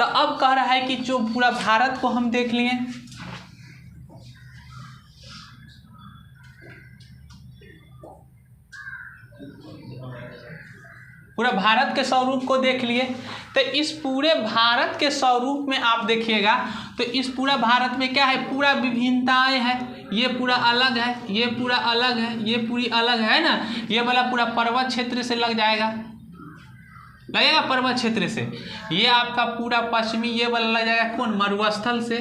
तो अब कह रहा है कि जो पूरा भारत को हम देख लिए, पूरा भारत के स्वरूप को देख लिए, तो इस पूरे भारत के स्वरूप में आप देखिएगा तो इस पूरा भारत में क्या है, पूरा विभिन्नताएं हैं। ये पूरा अलग है, ये पूरा अलग है, ये पूरी अलग है ना। ये वाला पूरा पर्वत क्षेत्र से लग जाएगा, लगेगा पर्वत क्षेत्र से। ये आपका पूरा पश्चिमी ये वाला लग जाएगा कौन, मरुस्थल से,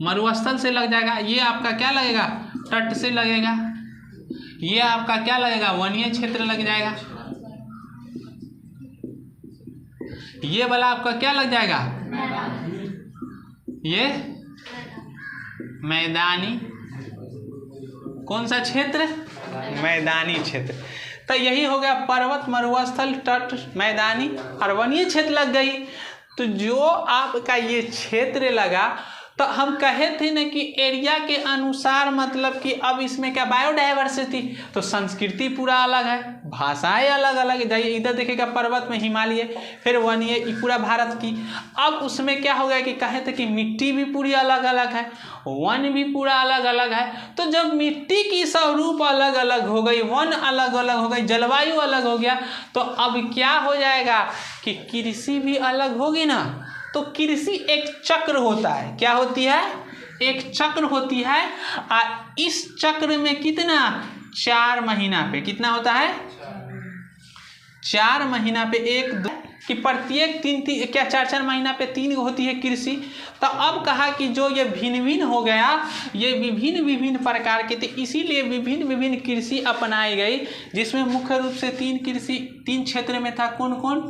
मरुस्थल से लग जाएगा। ये आपका क्या लगेगा, तट से लगेगा। ये आपका क्या लगेगा, वनीय क्षेत्र लग जाएगा। ये वाला आपका क्या लग जाएगा, ये मैदानी, कौन सा क्षेत्र, मैदानी क्षेत्र। तो यही हो गया पर्वत, मरुस्थल, तट, मैदानी और वनीय क्षेत्र लग गई। तो जो आपका ये क्षेत्र लगा, तो हम कहे थे ना कि एरिया के अनुसार मतलब कि अब इसमें क्या बायोडाइवर्सिटी, तो संस्कृति पूरा अलग है, भाषाएं अलग अलग है। इधर देखिएगा पर्वत में हिमालय, फिर वनीय, पूरा भारत की। अब उसमें क्या हो गया कि कहे थे कि मिट्टी भी पूरी अलग अलग है, वन भी पूरा अलग अलग है। तो जब मिट्टी की स्वरूप अलग अलग हो गई, वन अलग अलग हो गई, जलवायु अलग हो गया, तो अब क्या हो जाएगा कि कृषि भी अलग होगी ना। तो कृषि एक चक्र होता है, क्या होती है, एक चक्र होती है। इस चक्र में कितना, 4 महीना पे कितना होता है, 4 महीना पे एक दो, कि प्रत्येक 3 क्या 4 महीना पे 3 होती है कृषि। तो अब कहा कि जो ये भिन्न भिन्न हो गया, ये विभिन्न विभिन्न प्रकार के थे, इसीलिए विभिन्न विभिन्न कृषि अपनाई गई, जिसमें मुख्य रूप से 3 कृषि 3 क्षेत्र में था। कौन कौन,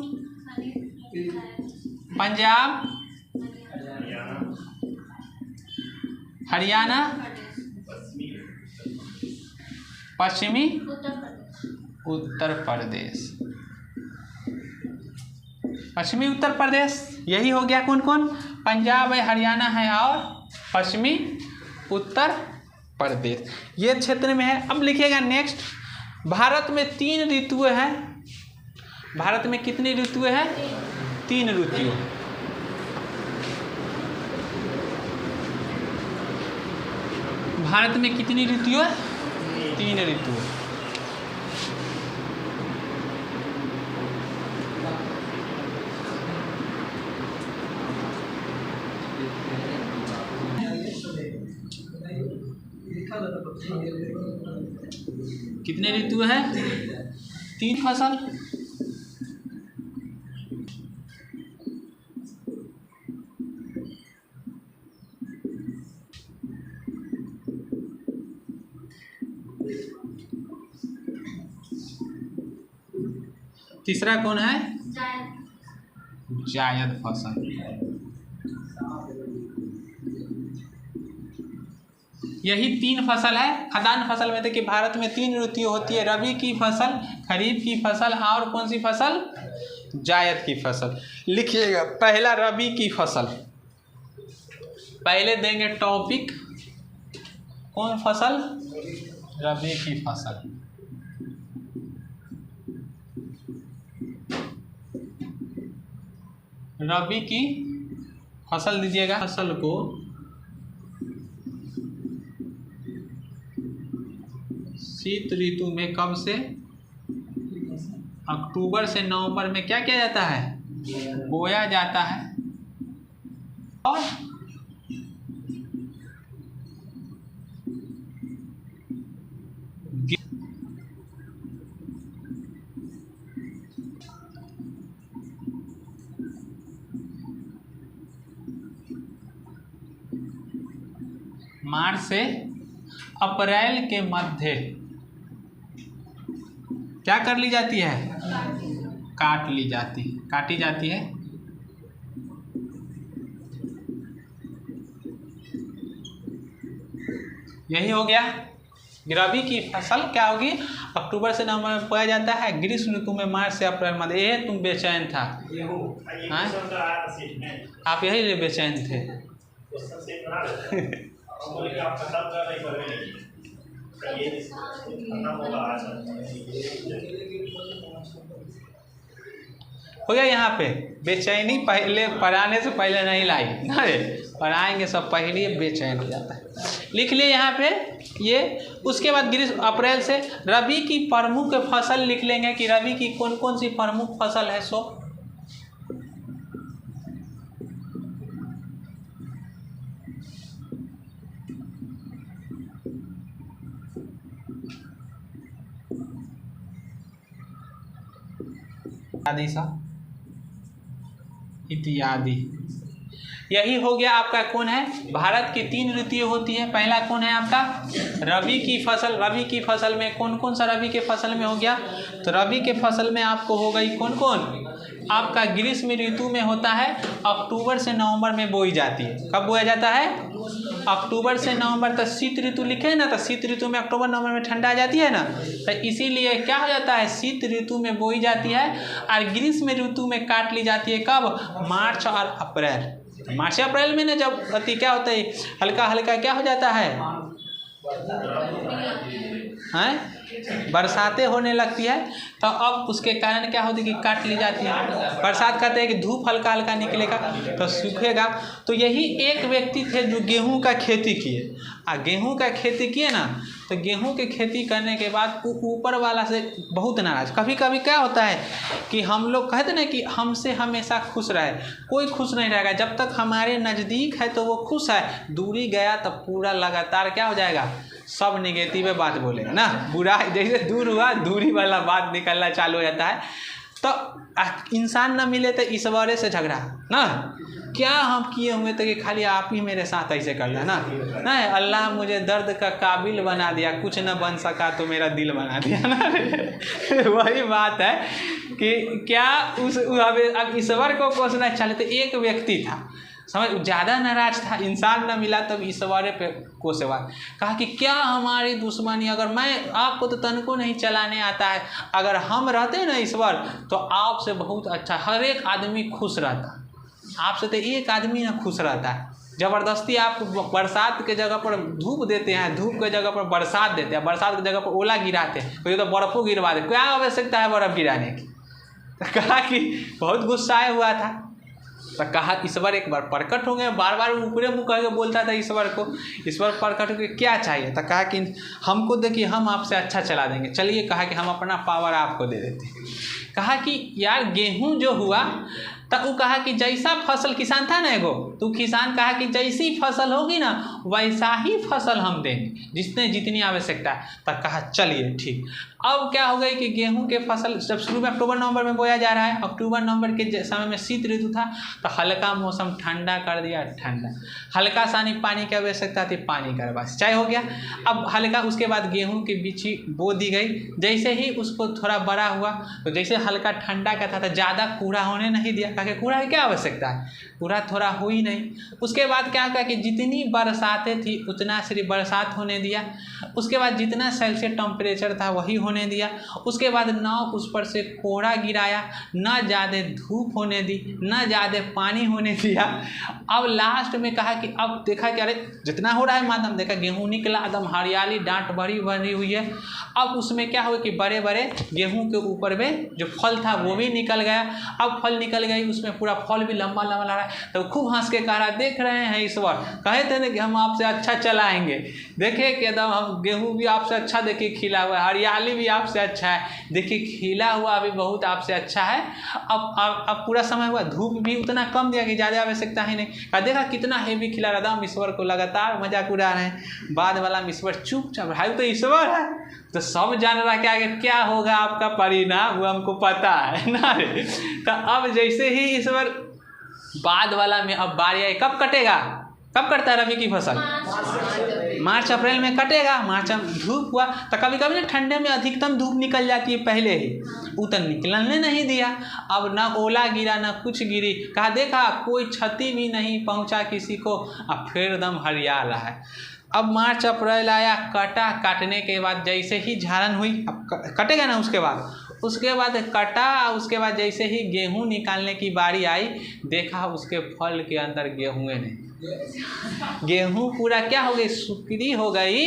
पंजाब, हरियाणा, पश्चिमी उत्तर प्रदेश, पश्चिमी उत्तर प्रदेश। यही हो गया कौन कौन, पंजाब है, हरियाणा है और पश्चिमी उत्तर प्रदेश, ये क्षेत्र में है। अब लिखिएगा नेक्स्ट, भारत में 3 ऋतुएं हैं। भारत में कितनी ऋतुएं हैं, 3 ऋतुएं। भारत में कितनी ऋतुएं, 3 ऋतुएं। कितने ऋतु है, 3 फसल। तीसरा कौन है, जायद फसल। यही 3 फसल है। खदान फसल में देखिए भारत में 3 ऋतु होती है, रबी की फसल, खरीफ की फसल और कौन सी फसल, जायद की फसल। लिखिएगा पहला रबी की फसल, पहले देंगे टॉपिक, कौन फसल, रबी की फसल। रबी की फसल दीजिएगा। फसल को शीत ऋतु में कब से, अक्टूबर से नवंबर में क्या किया जाता है, बोया जाता है। और मार्च से अप्रैल के मध्य क्या कर ली जाती है, काटी जाती है। यही हो गया। रबी की फसल क्या होगी, अक्टूबर से नवंबर में बोया जाता है, ग्रीष्म ऋतु में मार्च से अप्रैल मध्य। ये तुम बेचैन था, आप यही लिए बेचैन थे। हो गया। यहाँ पे बेचैनी पहले पढ़ाने से पहले नहीं लाई, अरे पढ़ाएंगे सब पहले बेचैन हो जाता है। लिख लिए यहाँ पे ये। उसके बाद ग्रीष्म अप्रैल से रबी की प्रमुख फसल लिख लेंगे कि रबी की कौन कौन सी प्रमुख फसल है। सो इत्यादि, यही हो गया आपका। कौन है, भारत की 3 ऋतुएं होती है। पहला कौन है आपका, रबी की फसल। रबी की फसल में कौन कौन सा रबी के फसल में हो गया, तो रबी के फसल में आपको हो गई कौन कौन, आपका ग्रीष्म ऋतु में होता है, अक्टूबर से नवंबर में बोई जाती है। कब बोया जाता है, अक्टूबर से नवंबर तक। शीत ऋतु लिखे ना, तो शीत ऋतु में अक्टूबर नवंबर में ठंडा आ जाती है ना, तो इसीलिए क्या हो जाता है, शीत ऋतु में बोई जाती है। और ग्रीष्म ऋतु में काट ली जाती है कब, मार्च और अप्रैल। मार्च अप्रैल में ना जब अति क्या होता है, हल्का हल्का क्या हो जाता है, हैं बरसातें होने लगती है, तो अब उसके कारण क्या होती है कि काट ली जाती है। बरसात कहते हैं कि धूप हल्का हल्का निकलेगा तो सूखेगा। तो यही एक व्यक्ति थे जो गेहूं का खेती किए। गेहूं का खेती किए ना, तो गेहूं की खेती करने के बाद ऊपर वाला से बहुत नाराज। कभी कभी क्या होता है कि हम लोग कहते ना कि हमसे हमेशा खुश रहे, कोई खुश नहीं रहेगा। जब तक हमारे नज़दीक है तो वो खुश है, दूरी गया तब पूरा लगातार क्या हो जाएगा, सब नेगेटिव बात बोलेगा ना, बुरा जैसे दूर हुआ दूरी वाला बात निकलना चालू हो जाता है। तो इंसान ना मिले तो ईश्वर से झगड़ा ना, क्या हम किए हुए थे कि खाली आप ही मेरे साथ ऐसे कर रहे ना, नहीं अल्लाह मुझे दर्द का काबिल बना दिया, कुछ न बन सका तो मेरा दिल बना दिया ना। वही बात है कि क्या उस अब ईश्वर को कोसना चाहते। तो एक व्यक्ति था समझ, ज़्यादा नाराज था, इंसान न मिला तब ईश्वर पे कोसेवा। कहा कि क्या हमारी दुश्मनी, अगर मैं आपको तो तन को नहीं चलाने आता है, अगर हम रहते ना ईश्वर तो आपसे बहुत अच्छा, हर एक आदमी खुश रहता, आपसे तो एक आदमी ना खुश रहता है। ज़बरदस्ती आप बरसात के जगह पर धूप देते हैं, धूप के जगह पर बरसात देते हैं, बरसात की जगह पर ओला गिराते हैं, कोई तो बर्फ़ों गिरवा दे, क्या आवश्यकता है बर्फ़ गिराने की। तो कहा कि बहुत गुस्साए हुआ था, तो कहा ईश्वर एक बार प्रकट हो गए। बार बार ऊपरे मुँह कह के बोलता था ईश्वर को, ईश्वर प्रकट होकर क्या चाहिए। तो कहा कि हमको देखिए हम आपसे अच्छा चला देंगे, चलिए। कहा कि हम अपना पावर आपको दे देते हैं। कहा कि यार गेहूं जो हुआ, तब वो कहा कि जैसा फसल, किसान था ना एगो, तो किसान कहा कि जैसी फसल होगी ना वैसा ही फसल हम देंगे, जितनी आवश्यकता है। तब कहा चलिए ठीक। अब क्या हो गई कि गेहूं के फसल जब शुरू में अक्टूबर नवंबर में बोया जा रहा है, अक्टूबर नवंबर के समय में शीत ऋतु था, तो हल्का मौसम ठंडा कर दिया, ठंडा हल्का सानी पानी की आवश्यकता थी, पानी का बस चाय हो गया। अब हल्का उसके बाद गेहूं की बिछी बो दी गई। जैसे ही उसको थोड़ा बड़ा हुआ तो जैसे हल्का ठंडा का था तो ज़्यादा कूड़ा होने नहीं दिया, क्योंकि कूड़ा की क्या आवश्यकता है, कूड़ा थोड़ा हो ही नहीं। उसके बाद क्या कहा कि जितनी बरसातें थी उतना सिर्फ बरसात होने दिया। उसके बाद जितना सेल्सियस टेम्परेचर था वही होने दिया। उसके बाद ना उस पर से कोहरा गिराया, ना ज़्यादा धूप होने दी, ना ज़्यादा पानी होने दिया। अब लास्ट में कहा कि अब देखा कि अरे जितना हो रहा है मातम, देखा गेहूँ निकला एकदम हरियाली, डांट भरी भरी हुई है। अब उसमें क्या हुआ कि बड़े बड़े गेहूँ के ऊपर में जो फल था वो भी निकल गया। अब फल निकल गई, उसमें पूरा फल भी लंबा लंबा ला रहा है। तो खूब हंस के कह रहा, देख रहे हैं ईश्वर, कहे थे ना कि हम आपसे अच्छा चलाएंगे, देखे कि एकदम हम गेहूँ भी आपसे अच्छा देखिए खिला हुआ है, हरियाली भी आपसे अच्छा है, देखिए खिला हुआ अभी बहुत आपसे अच्छा है। अब पूरा समय हुआ, धूप भी उतना कम दिया कि ज़्यादा आवश्यकता ही नहीं। देखा कितना हेवी खिला रहा था, हम ईश्वर को लगातार मजाक उड़ा रहे हैं। बाद वाला में ईश्वर चुपचाप, भाई तो ईश्वर है तो सब जान रहा क्या होगा आपका परिणाम, वो हमको पता है ना रे। तो अब जैसे ही ईश्वर बाद वाला में अब बारी आई, कब कटेगा, कब कटता है रबी की फसल, मार्च अप्रैल में कटेगा। मार्च में धूप हुआ तो कभी कभी ना ठंडे में अधिकतम धूप निकल जाती है पहले ही, वो तो निकलने नहीं दिया। अब ना ओला गिरा ना कुछ गिरी, कहा देखा कोई क्षति भी नहीं पहुंचा किसी को, अब फिर एकदम हरियाला है। अब मार्च अप्रैल आया, कटा, काटने के बाद जैसे ही झारन हुई, अब कटेगा ना उसके बाद कटा। उसके बाद जैसे ही गेहूं निकालने की बारी आई, देखा उसके फल के अंदर गेहूँ नहीं, गेहूं पूरा क्या हो गई, सूखी हो गई।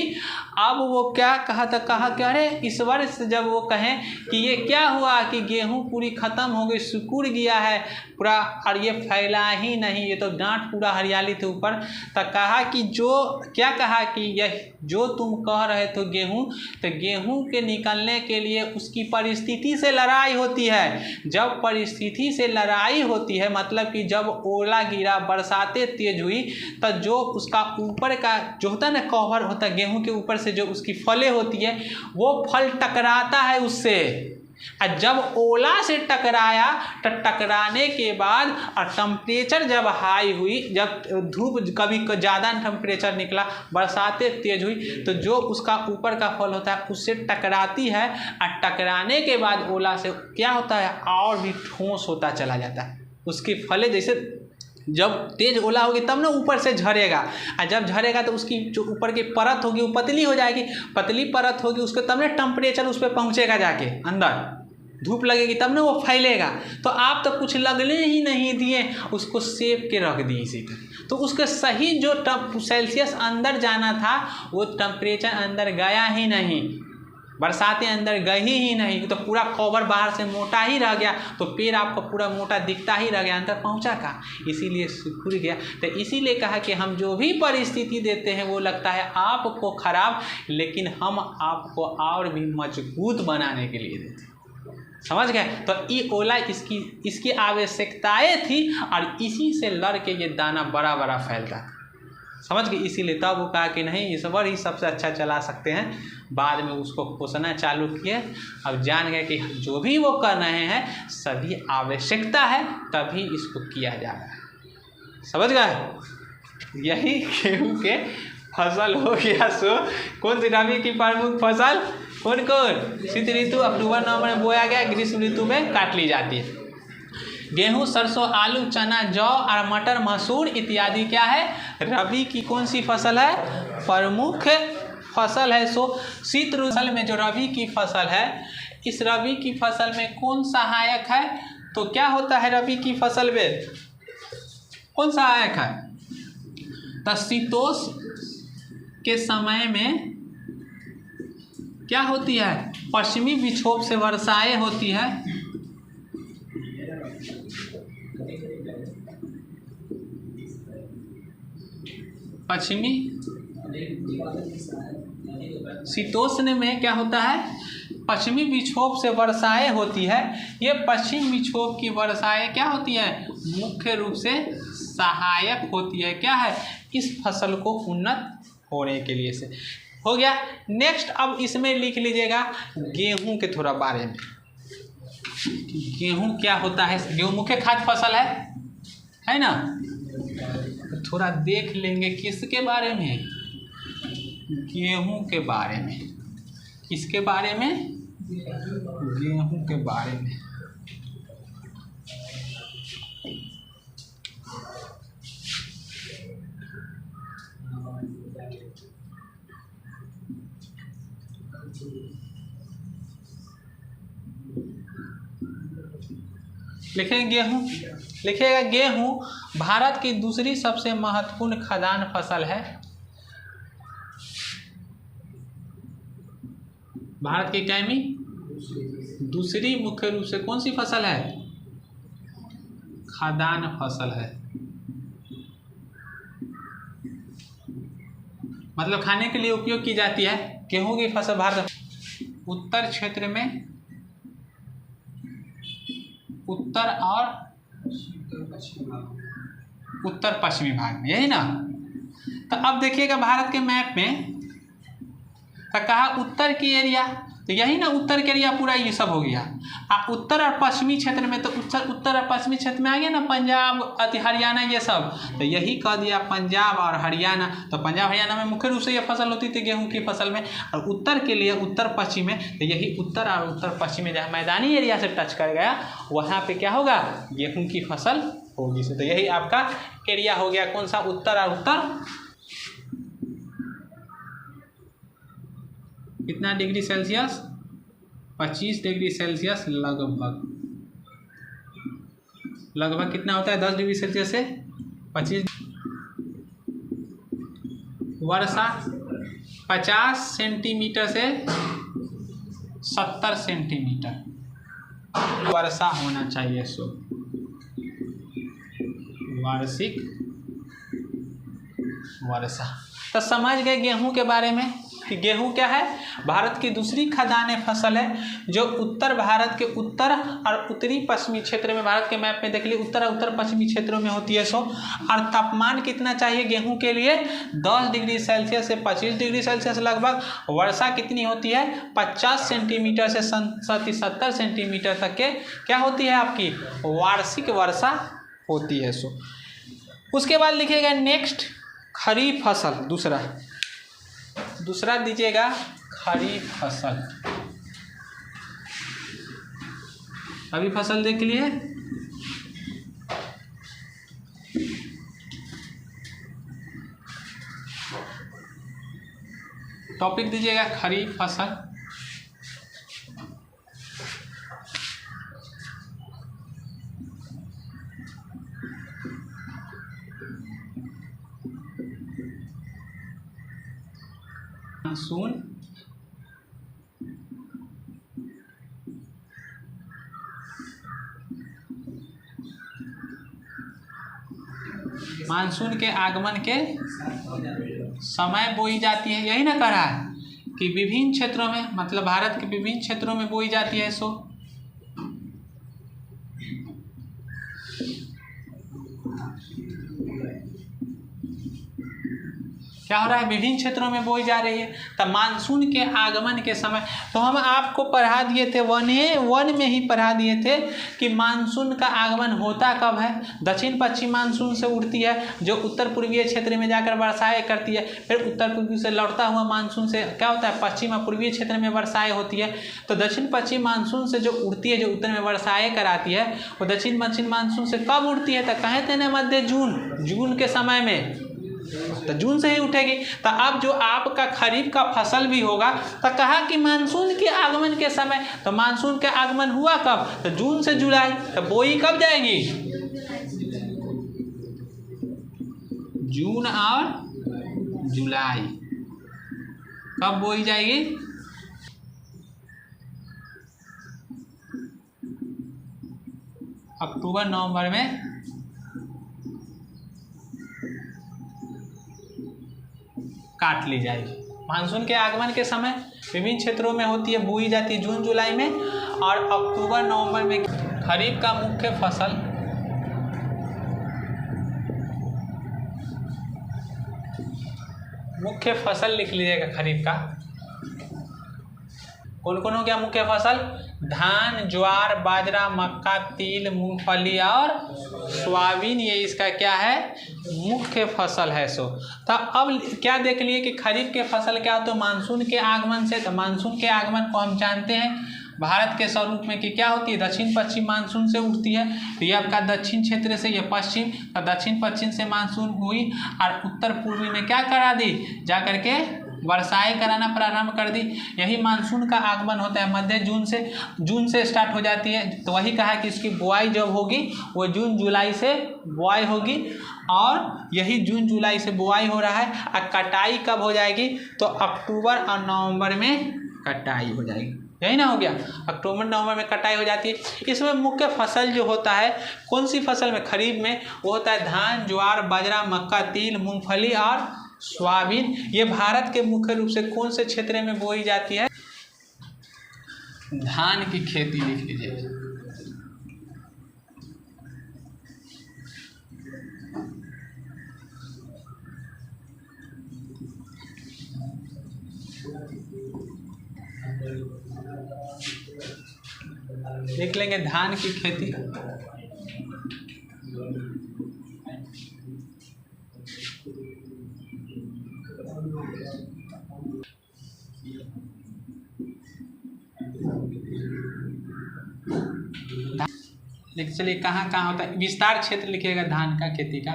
अब वो क्या कहा था, कहा क्या, अरे इस वर्ष जब वो कहें कि ये क्या हुआ कि गेहूं पूरी ख़त्म हो गई, सिकुड़ गया है पूरा और ये फैला ही नहीं, ये तो डांट पूरा हरियाली थे ऊपर। तो कहा कि जो क्या कहा कि यह जो तुम कह रहे थे गेहूं, तो गेहूं के निकलने के लिए उसकी परिस्थिति से लड़ाई होती है। जब परिस्थिति से लड़ाई होती है मतलब कि जब ओला गिरा, बरसातें तेज हुई, तो जो उसका ऊपर का जो होता है ना कवर होता है गेहूं के ऊपर से जो उसकी फलें होती है, वो फल टकराता है उससे। और जब ओला से टकराया तो टकराने के बाद और टेम्परेचर जब हाई हुई, जब धूप कभी ज़्यादा टेम्परेचर निकला, बरसातें तेज हुई, तो जो उसका ऊपर का फल होता है उससे टकराती है। और टकराने के बाद ओला से क्या होता है, और भी ठोस होता चला जाता है। उसकी फलें जैसे जब तेज ओला होगी तब ना ऊपर से झड़ेगा, और जब झड़ेगा तो उसकी जो ऊपर की परत होगी वो पतली हो जाएगी, पतली परत होगी उसको तब ना टेम्परेचर उस पर पहुँचेगा, जाके अंदर धूप लगेगी तब ना वो फैलेगा। तो आप तो कुछ लगने ही नहीं दिए, उसको सेक के रख दिए इसी तरह, तो उसके सही जो सेल्सियस अंदर जाना था वो टेम्परेचर अंदर गया ही नहीं, बरसातें अंदर गई ही नहीं, तो पूरा कवर बाहर से मोटा ही रह गया, तो पेड़ आपको पूरा मोटा दिखता ही रह गया, अंदर पहुंचा कहाँ, इसीलिए सिकुड़ गया। तो इसीलिए कहा कि हम जो भी परिस्थिति देते हैं वो लगता है आपको खराब, लेकिन हम आपको और भी मजबूत बनाने के लिए देते हैं। समझ गए? तो ये ओला इसकी आवश्यकताएं थी और इसी से लड़ के ये दाना बड़ा बड़ा फैलता था। समझ गए? इसीलिए तब वो कहा कि नहीं, ईश्वर ही सबसे अच्छा चला सकते हैं। बाद में उसको कोसना चालू किए। अब जान गए कि जो भी वो कर रहे हैं सभी आवश्यकता है, तभी इसको किया जा रहा है। समझ गए? यही गेहूँ के फसल हो गया। सो कौन सी रबी की प्रमुख फसल कौन कौन? शीत ऋतु अक्टूबर नवंबर में बोया गया, ग्रीष्म ऋतु में काट ली जाती है। गेहूं, सरसों, आलू, चना, जौ और मटर, मसूर इत्यादि क्या है? रबी की कौन सी फसल है? प्रमुख फसल है। सो शीत ऋतु में जो रबी की फसल है, इस रबी की फसल में कौन सहायक है? तो क्या होता है रबी की फसल में? कौन सहायक है? तो शीतोष्ण के समय में क्या होती है? पश्चिमी विक्षोभ से वर्षाएं होती है। पश्चिमी शीतोष्ण में क्या होता है? पश्चिमी विक्षोभ से वर्षाएं होती है। ये पश्चिम विक्षोभ की वर्षाएं क्या होती है? मुख्य रूप से सहायक होती है। क्या है? इस फसल को उन्नत होने के लिए से। हो गया। नेक्स्ट अब इसमें लिख लीजिएगा गेहूं के थोड़ा बारे में। गेहूं क्या होता है? गेहूं मुख्य खाद्य फसल है ना? थोड़ा देख लेंगे किसके बारे में? गेहूं के बारे में। किसके बारे में? गेहूं के बारे में। लिखेंगे गेहूं। लिखिएगा गेहूं भारत की दूसरी सबसे महत्वपूर्ण खाद्यान्न फसल है। भारत की क्या में दूसरी मुख्य रूप से कौन सी फसल है? खाद्यान्न फसल है। मतलब खाने के लिए उपयोग की जाती है। गेहूं की फसल भारत उत्तर क्षेत्र में, उत्तर और उत्तर पश्चिमी भाग में, यही ना? तो अब देखिएगा भारत के मैप में तो कहा उत्तर की एरिया, तो यही ना उत्तर के एरिया पूरा ये सब हो गया। उत्तर और पश्चिमी क्षेत्र में तो उत्तर और पश्चिमी क्षेत्र में आ गया ना पंजाब, हरियाणा, ये सब। तो यही कह दिया पंजाब और हरियाणा। तो पंजाब हरियाणा में मुख्य रूप से ये फसल होती थी गेहूं की फसल में। और उत्तर के लिए उत्तर पश्चिम में, तो यही उत्तर और उत्तर पश्चिम में जहाँ मैदानी एरिया से टच कर गया वहाँ पे क्या होगा? गेहूँ की फसल होगी। तो यही आपका एरिया हो गया। कौन सा? उत्तर और उत्तर। कितना डिग्री सेल्सियस? 25 डिग्री सेल्सियस लगभग। लगभग कितना होता है? 10 डिग्री सेल्सियस से 25। वर्षा 50 सेंटीमीटर से 70 सेंटीमीटर वर्षा होना चाहिए। सो वार्षिक वर्षा। तो समझ गए गेहूं के बारे में कि गेहूं क्या है, भारत की दूसरी खाद्यान्न फसल है जो उत्तर भारत के उत्तर और उत्तरी पश्चिमी क्षेत्र में, भारत के मैप में देख लीजिए, उत्तर और उत्तर पश्चिमी क्षेत्रों में होती है। सो और तापमान कितना चाहिए गेहूं के लिए, 10 डिग्री सेल्सियस से 25 डिग्री सेल्सियस लगभग। वर्षा कितनी होती है, 50 सेंटीमीटर से 70 सेंटीमीटर तक के क्या होती है आपकी वार्षिक वर्षा होती है। सो उसके बाद लिखिएगा नेक्स्ट खरीफ फसल। दूसरा दीजिएगा खरीफ फसल। अभी फसल देख लिए, टॉपिक दीजिएगा खरीफ फसल। मानसून मानसून के आगमन के समय बोई जाती है। यही ना कह रहा है कि विभिन्न क्षेत्रों में, मतलब भारत के विभिन्न क्षेत्रों में बोई जाती है। सो क्या हो रहा है, विभिन्न क्षेत्रों में बोई जा रही है। तब मानसून के आगमन के समय, तो हम आपको पढ़ा दिए थे वन में ही पढ़ा दिए थे कि मानसून का आगमन होता कब है। दक्षिण पश्चिम मानसून से उड़ती है जो उत्तर पूर्वीय क्षेत्र में जाकर वर्षाएं करती है, फिर उत्तर पूर्वी से लौटता हुआ मानसून से क्या होता है, पश्चिम और पूर्वीय क्षेत्र में वर्षाएं होती है। तो दक्षिण पश्चिम मानसून से जो उड़ती है, जो उत्तर में वर्षाएं कराती है, वो दक्षिण पश्चिम मानसून से कब उड़ती है, तो कहे थे ना मध्य जून के समय में, तो जून से ही उठेगी। तो अब जो आपका खरीफ का फसल भी होगा, तो कहा कि मानसून के आगमन के समय, तो मानसून का आगमन हुआ कब, तो जून से जुलाई। तो बोई कब जाएगी, जून और जुलाई। कब बोई जाएगी, अक्टूबर नवंबर में काट ली जाएगी। मानसून के आगमन के समय विभिन्न क्षेत्रों में होती है, बोई जाती है जून जुलाई में, और अक्टूबर नवंबर में। खरीफ का मुख्य फसल लिख लीजिएगा खरीफ का। कौन कौन हो गया मुख्य फसल, धान, ज्वार, बाजरा, मक्का, तिल, मूंगफली और सोयाबीन, ये इसका क्या है, मुख्य फसल है। सो तो अब क्या देख लिए कि खरीफ के फसल क्या, तो मानसून के आगमन से, तो मानसून के आगमन को हम जानते हैं भारत के स्वरूप में कि क्या होती है, दक्षिण पश्चिम मानसून से उठती है। तो ये आपका दक्षिण क्षेत्र से, ये पश्चिम, तो दक्षिण पश्चिम से मानसून हुई और उत्तर पूर्वी में क्या करा दी, जा करके वर्षाएं कराना प्रारंभ कर दी। यही मानसून का आगमन होता है मध्य जून से स्टार्ट हो जाती है। तो वही कहा कि इसकी बुआई जब होगी वो जून जुलाई से बुआई होगी, और यही जून जुलाई से बुआई हो रहा है। और कटाई कब हो जाएगी, तो अक्टूबर और नवंबर में कटाई हो जाएगी। यही ना हो गया, अक्टूबर नवंबर में कटाई हो जाती है। इसमें मुख्य फसल जो होता है, कौन सी फसल में, खरीफ में, वो होता है धान, ज्वार, बाजरा, मक्का, तिल, मूंगफली और सोयाबीन। ये भारत के मुख्य रूप से कौन से क्षेत्र में बोई जाती है, धान की खेती लिख लीजिए। देख लेंगे धान की खेती। लिख चलिए कहाँ कहाँ होता है, विस्तार क्षेत्र लिखिएगा धान का खेती का।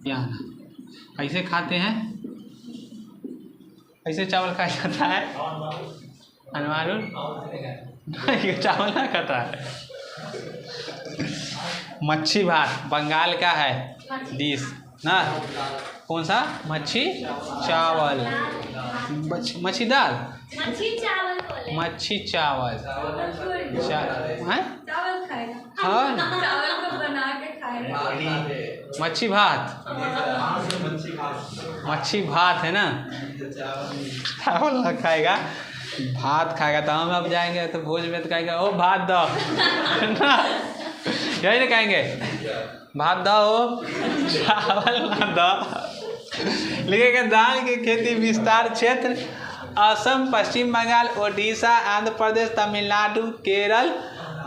यहाँ ऐसे खाते हैं, ऐसे चावल खाया जाता है, अनवारुल चावल ना खाता है। मच्छी भात बंगाल का है डिश ना। कौन सा? मच्छी चावल, मच्छी दाल, मच्छी चावल हाँ, मच्छी भात, मच्छी भात है ना। चावल ना खाएगा, भात खाएगा। तो हम अब जाएंगे तो भोज में तो कहेंगे ओ भात दो ना, यही ना कहेंगे, भात दो चावल ना दो। लिखेगा धान की खेती विस्तार क्षेत्र असम, पश्चिम बंगाल, ओडिशा, आंध्र प्रदेश, तमिलनाडु, केरल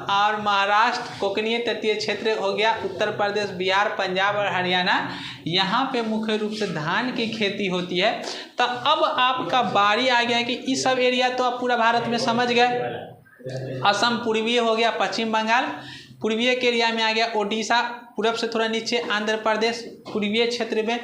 और महाराष्ट्र। कोकनीय तटीय क्षेत्र हो गया उत्तर प्रदेश, बिहार, पंजाब और हरियाणा। यहाँ पे मुख्य रूप से धान की खेती होती है। तो अब आपका बारी आ गया कि इस सब एरिया तो आप पूरा भारत में समझ गए। असम पूर्वीय हो गया, पश्चिम बंगाल पूर्वीय के एरिया में आ गया, ओडिशा पूरब से थोड़ा नीचे, आंध्र प्रदेश पूर्वीय क्षेत्र में,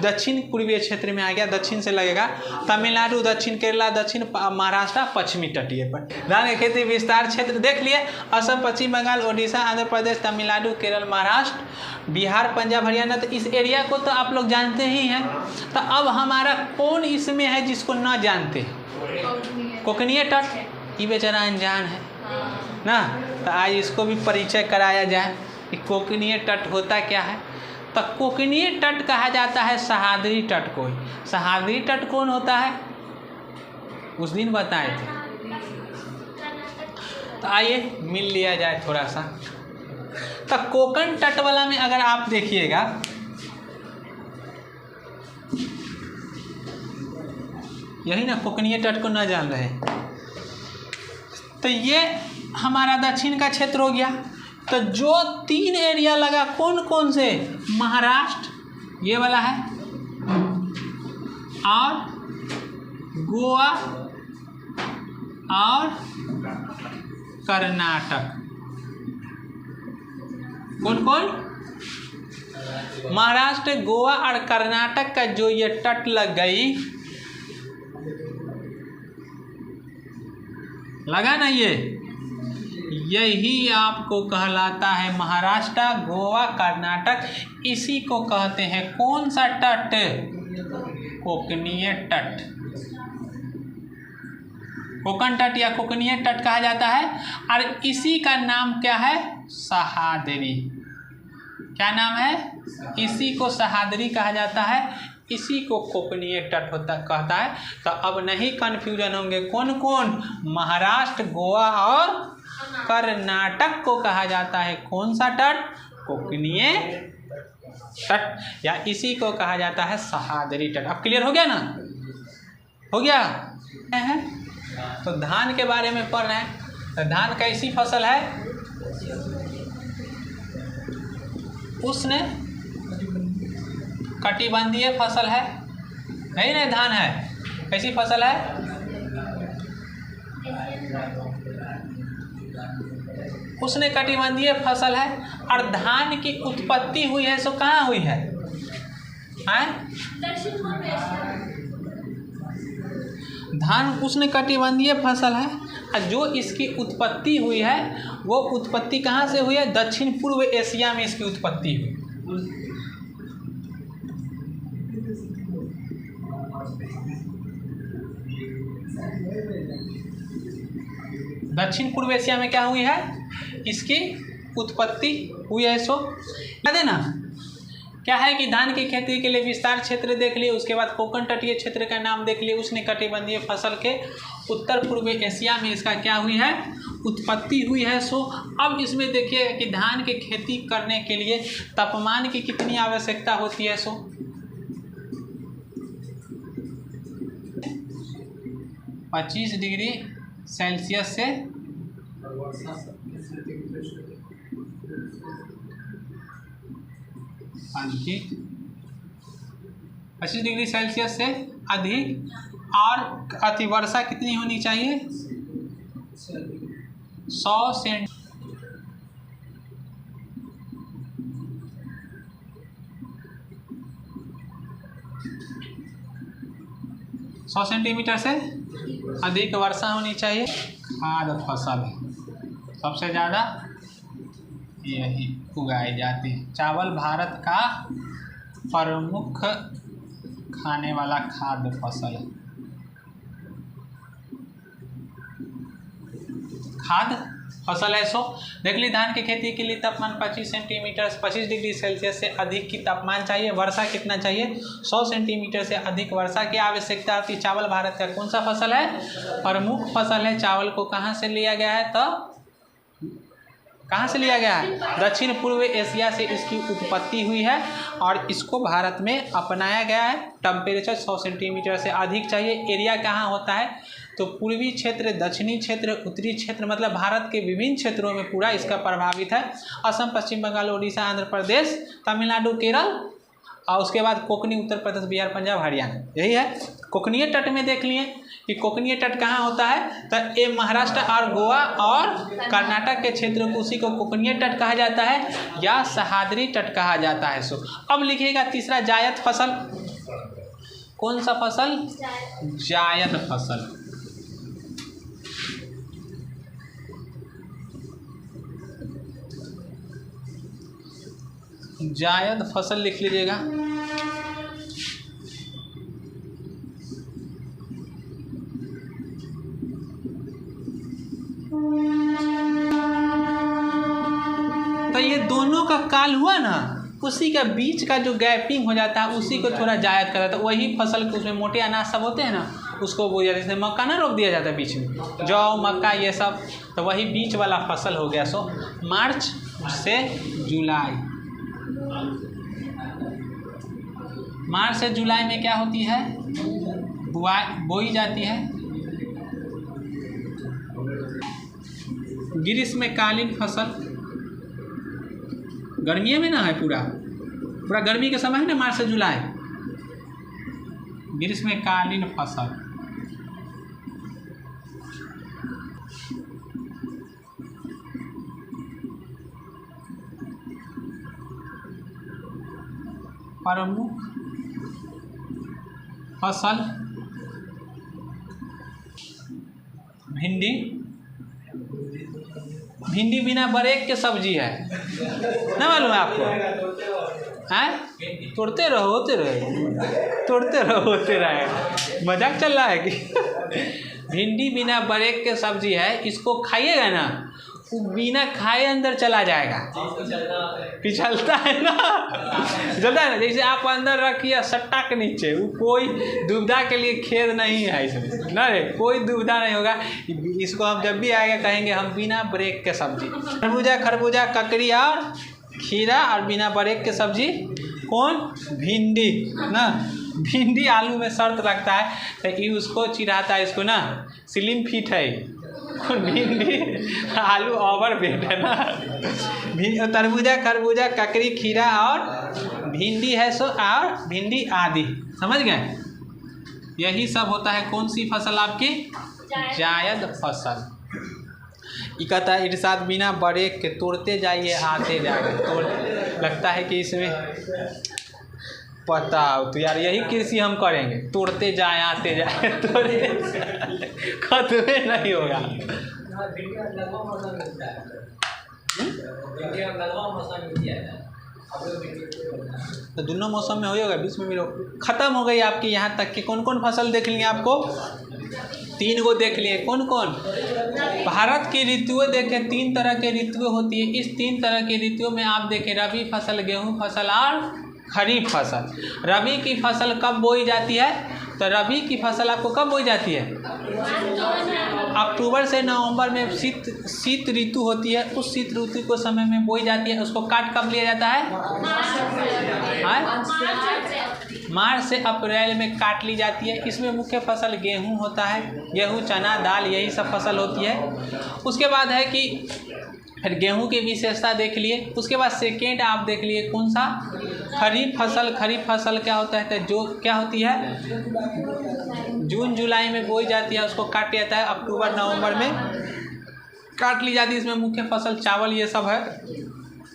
दक्षिण पूर्वीय क्षेत्र में आ गया, दक्षिण से लगेगा, तमिलनाडु दक्षिण, केरला दक्षिण, महाराष्ट्र पश्चिमी तटीय पर। धान की खेती विस्तार क्षेत्र देख लिए, असम, पश्चिम बंगाल, ओडिशा, आंध्र प्रदेश, तमिलनाडु, केरल, महाराष्ट्र, बिहार, पंजाब, हरियाणा। तो इस एरिया को तो आप लोग जानते ही हैं। तो अब हमारा कौन इसमें है जिसको न जानते? कोकनीय तट, ये बेचारा अनजान है ना। तो आज इसको भी परिचय कराया जाए कि कोकनीय तट होता क्या है। तो कोकनीय तट कहा जाता है सहाद्री तट को। सहाद्री तट कौन होता है? उस दिन बताए थे। तो आइए मिल लिया जाए थोड़ा सा। तो कोकण तट वाला में अगर आप देखिएगा, यही ना, कोकनीय तट को न जान रहे। तो ये हमारा दक्षिण का क्षेत्र हो गया। तो जो 3 एरिया लगा कौन कौन से? महाराष्ट्र ये वाला है, और गोवा और कर्नाटक। कौन कौन? महाराष्ट्र, गोवा और कर्नाटक का जो ये तट लग गई, लगा ना, यही आपको कहलाता है महाराष्ट्र, गोवा, कर्नाटक। इसी को कहते हैं कौन सा तट? कोकनीय तट। कोकण तट या कोकनीय तट कहा जाता है। और इसी का नाम क्या है? सहाद्री। क्या नाम है? इसी को सहाद्री कहा जाता है, इसी को कोकनीय तट कहता है। तो अब नहीं कन्फ्यूजन होंगे, कौन कौन? महाराष्ट्र, गोवा और कर्नाटक को कहा जाता है कौन सा तट? कोकनीय तट, या इसी को कहा जाता है सहाद्री तट। अब क्लियर हो गया ना? हो गया है? तो धान के बारे में पढ़ रहे हैं। तो धान कैसी फसल है? उसने कटिबंधीय फसल है, नहीं धान है। कैसी फसल है? उसने कटिबंधीय फसल है। और धान की उत्पत्ति हुई है सो कहाँ हुई है? धान उसने कटिबंधीय फसल है, और जो इसकी उत्पत्ति हुई है वो उत्पत्ति कहाँ से हुई है? दक्षिण पूर्व एशिया में इसकी उत्पत्ति हुई। दक्षिण पूर्व एशिया में क्या हुई है? इसकी उत्पत्ति हुई है। सो याद है ना, क्या है कि धान की खेती के लिए विस्तार क्षेत्र देख लिए, उसके बाद कोकण तटीय क्षेत्र का नाम देख लिए, उसने कटिबंधीय फसल के उत्तर पूर्व एशिया में इसका क्या हुई है? उत्पत्ति हुई है। सो अब इसमें देखिए कि धान की खेती करने के लिए तापमान की कितनी आवश्यकता होती है? सो 25 डिग्री सेल्सियस से 25 डिग्री सेल्सियस से अधिक, और अतिवर्षा कितनी होनी चाहिए? 100 सेंटीमीटर से अधिक वर्षा होनी चाहिए। खाद्य फसल सबसे ज़्यादा यही उगाई जाती है। चावल भारत का प्रमुख खाने वाला खाद्य फसल है। खाद्य फसल है। सो देख ली, धान की खेती के लिए तापमान 25 सेंटीमीटर 25 डिग्री सेल्सियस से अधिक की तापमान चाहिए। वर्षा कितना चाहिए? 100 सेंटीमीटर से अधिक वर्षा की आवश्यकता होती है। चावल भारत का कौन सा फसल है? प्रमुख फसल है। चावल को कहाँ से लिया गया है? तो कहाँ से लिया गया है? दक्षिण पूर्व एशिया से इसकी उत्पत्ति हुई है और इसको भारत में अपनाया गया है। टेम्परेचर 100 सेंटीमीटर से अधिक चाहिए। एरिया कहाँ होता है? तो पूर्वी क्षेत्र, दक्षिणी क्षेत्र, उत्तरी क्षेत्र, मतलब भारत के विभिन्न क्षेत्रों में पूरा इसका प्रभावित है। असम, पश्चिम बंगाल, उड़ीसा, आंध्र प्रदेश, तमिलनाडु, केरल और उसके बाद कोकनी, उत्तर प्रदेश, बिहार, पंजाब, हरियाणा, यही है। कोकनीय तट में देख लिए कि कोकनीय तट कहाँ होता है? तो ये महाराष्ट्र और गोवा और कर्नाटक के क्षेत्र को, उसी को कोकनीय तट कहा जाता है या सहाद्री तट कहा जाता है। सो अब लिखिएगा तीसरा, जायद फसल। कौन सा फसल? जायद फसल। जायद फसल लिख लीजिएगा। तो ये दोनों का काल हुआ ना, उसी का बीच का जो गैपिंग हो जाता है उसी को थोड़ा जायद कर देता है। वही फसल के उसमें मोटे अनाज सब होते हैं ना, उसको बोया जाता है। जैसे मक्का ना रोप दिया जाता है बीच में, जौ, मक्का, ये सब, तो वही बीच वाला फसल हो गया। सो मार्च से जुलाई, मार्च से जुलाई में क्या होती है? बोई जाती है। ग्रीष्मकालीन फसल, गर्मियों में ना है, पूरा गर्मी के समय है ना, मार्च से जुलाई। ग्रीष्मकालीन फसल, प्रमुख फसल भिंडी। भिंडी बिना बरेक के सब्जी है ना, मालूम है आपको? हैं? तोड़ते रहो होते रहे, तोड़ते रहो होते रहे, मजाक चल रहा है कि? भिंडी बिना बरेक के सब्जी है। इसको खाइएगा ना, वो बिना खाए अंदर चला जाएगा। पिछलता है ना, जलता है ना। जैसे आप अंदर रखिए सट्टा के नीचे, वो कोई दुविधा के लिए खेद नहीं है इसमें ना रे, कोई दुविधा नहीं होगा। इसको हम जब भी आएगा कहेंगे हम बिना ब्रेक के सब्जी। खरबूजा, ककड़ी और खीरा, और बिना ब्रेक के सब्जी कौन? भिंडी ना। भिंडी आलू में शर्त रखता है तो ये उसको चिढ़ाता है, इसको ना स्लिम फिट है। भिंडी आलू ओवर वेट है ना। तरबूजा, खरबूजा, ककड़ी, खीरा और भिंडी है। सो और भिंडी आदि, समझ गए? यही सब होता है कौन सी फसल आपकी? जायद फसल। ये कहता है इरशाद बिना ब्रेक के तोड़ते जाइए आते जाइए। तोड़ लगता है कि इसमें पता हो तो यार, यही कृषि हम करेंगे, तोड़ते जाए आते जाए, तोड़ते खत्म नहीं होगा। तो दोनों मौसम में होगा, बीच में भी खत्म हो गई आपकी। यहाँ तक कि कौन कौन फसल देख लिए आपको? 3 गो देख लिए। कौन कौन? भारत की ऋतुएं देखें, 3 तरह के ऋतुएं होती है। इस 3 तरह की ऋतुओं में आप देखें रबी फसल, गेहूं फसल और खरीफ फसल। रबी की फसल कब बोई जाती है? तो रबी की फसल आपको कब बोई जाती है? अक्टूबर से नवंबर में शीत ऋतु होती है। उस शीत ऋतु को समय में बोई जाती है। उसको काट कब लिया जाता है? मार्च से अप्रैल में काट ली जाती है। इसमें मुख्य फसल गेहूं होता है। गेहूं, चना, दाल, यही सब फसल होती है। उसके बाद है कि फिर गेहूं की विशेषता देख लिए। उसके बाद सेकेंड आप देख लिए कौन सा? खरीफ फसल। खरीफ फसल क्या होता है? जो क्या होती है? जून जुलाई में बोई जाती है, उसको काट लिया जाता है। अक्टूबर नवंबर में काट ली जाती है। इसमें मुख्य फसल चावल ये सब है।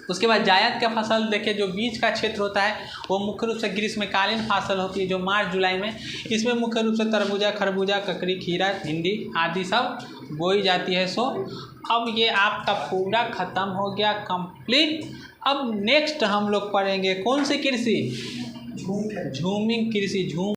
उसके बाद जायद का फसल देखिए, जो बीच का क्षेत्र होता है वो मुख्य रूप से ग्रीष्मकालीन फसल होती है, जो मार्च जुलाई में। इसमें मुख्य रूप से तरबूजा, खरबूजा, ककड़ी, खीरा, भिंडी आदि सब बोई जाती है। सो अब ये आपका पूरा खत्म हो गया, कंप्लीट। अब नेक्स्ट हम लोग पढ़ेंगे कौन सी कृषि, झूमिंग कृषि।